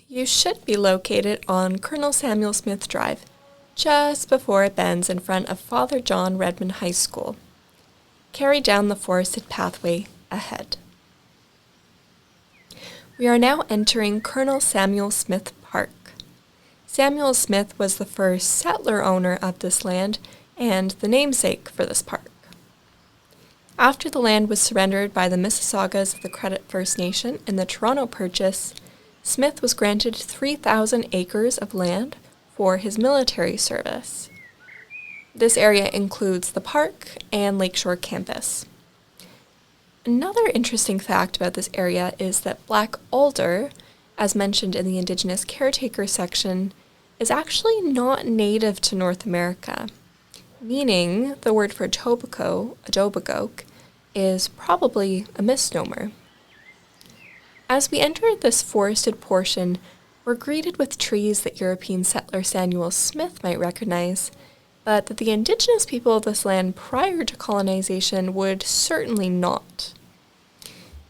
You should be located on Colonel Samuel Smith Drive, just before it bends in front of Father John Redmond High School. Carry down the forested pathway ahead. We are now entering Colonel Samuel Smith Park. Samuel Smith was the first settler owner of this land and the namesake for this park. After the land was surrendered by the Mississaugas of the Credit First Nation in the Toronto Purchase, Smith was granted 3,000 acres of land for his military service. This area includes the park and Lakeshore campus. Another interesting fact about this area is that black alder, as mentioned in the Indigenous Caretaker section, is actually not native to North America, meaning the word for ajobagoke, is probably a misnomer. As we enter this forested portion, we're greeted with trees that European settler Samuel Smith might recognize, but that the Indigenous people of this land prior to colonization would certainly not.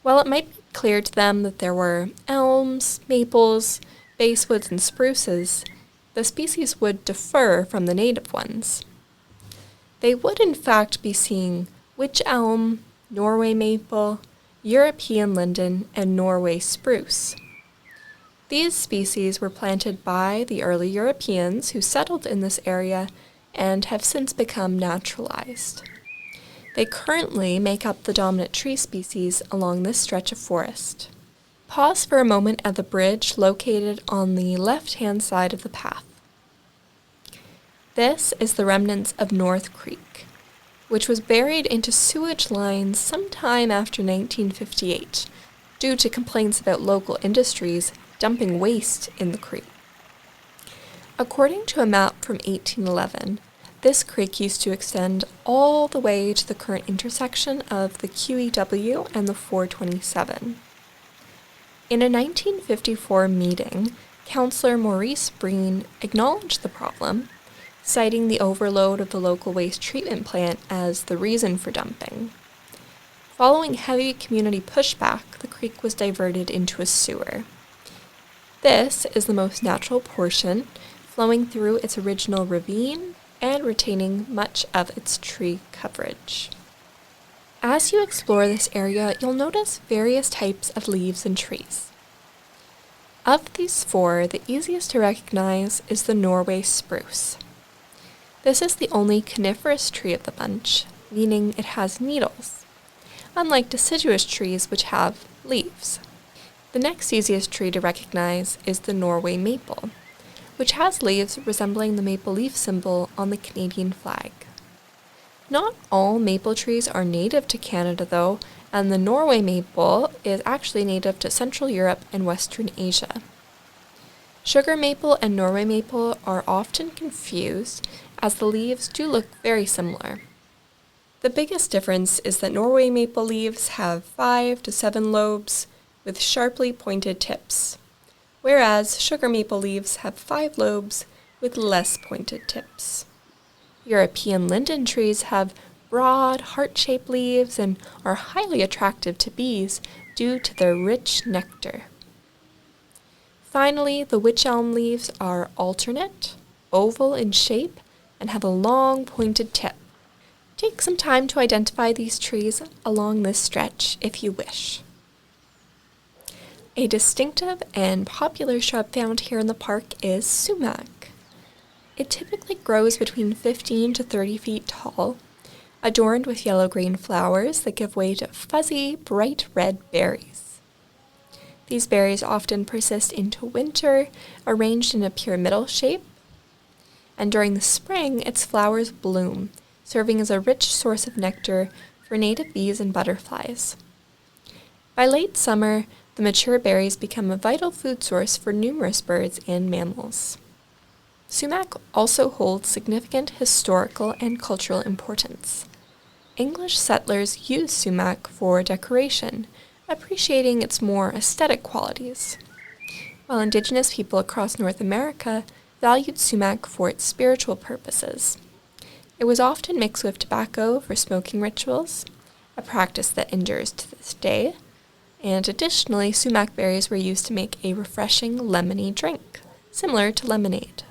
While it might be clear to them that there were elms, maples, basewoods, and spruces, the species would differ from the native ones. They would in fact be seeing wych elm, Norway maple, European linden, and Norway spruce. These species were planted by the early Europeans who settled in this area and have since become naturalized. They currently make up the dominant tree species along this stretch of forest. Pause for a moment at the bridge located on the left-hand side of the path. This is the remnants of North Creek, which was buried into sewage lines sometime after 1958 due to complaints about local industries dumping waste in the creek. According to a map from 1811, this creek used to extend all the way to the current intersection of the QEW and the 427. In a 1954 meeting, Councillor Maurice Breen acknowledged the problem, citing the overload of the local waste treatment plant as the reason for dumping. Following heavy community pushback, the creek was diverted into a sewer. This is the most natural portion, flowing through its original ravine and retaining much of its tree coverage. As you explore this area, you'll notice various types of leaves and trees. Of these four, the easiest to recognize is the Norway spruce. This is the only coniferous tree of the bunch, meaning it has needles, unlike deciduous trees which have leaves. The next easiest tree to recognize is the Norway maple, which has leaves resembling the maple leaf symbol on the Canadian flag. Not all maple trees are native to Canada though, and the Norway maple is actually native to Central Europe and Western Asia. Sugar maple and Norway maple are often confused as the leaves do look very similar. The biggest difference is that Norway maple leaves have 5 to 7 lobes with sharply pointed tips, whereas sugar maple leaves have 5 lobes with less pointed tips. European linden trees have broad, heart-shaped leaves and are highly attractive to bees due to their rich nectar. Finally, the wych elm leaves are alternate, oval in shape, and have a long pointed tip. Take some time to identify these trees along this stretch if you wish. A distinctive and popular shrub found here in the park is sumac. It typically grows between 15 to 30 feet tall, adorned with yellow-green flowers that give way to fuzzy, bright red berries. These berries often persist into winter, arranged in a pyramidal shape, and during the spring, its flowers bloom, serving as a rich source of nectar for native bees and butterflies. By late summer, the mature berries become a vital food source for numerous birds and mammals. Sumac also holds significant historical and cultural importance. English settlers used sumac for decoration, appreciating its more aesthetic qualities, while Indigenous people across North America valued sumac for its spiritual purposes. It was often mixed with tobacco for smoking rituals, a practice that endures to this day, And additionally, sumac berries were used to make a refreshing lemony drink, similar to lemonade.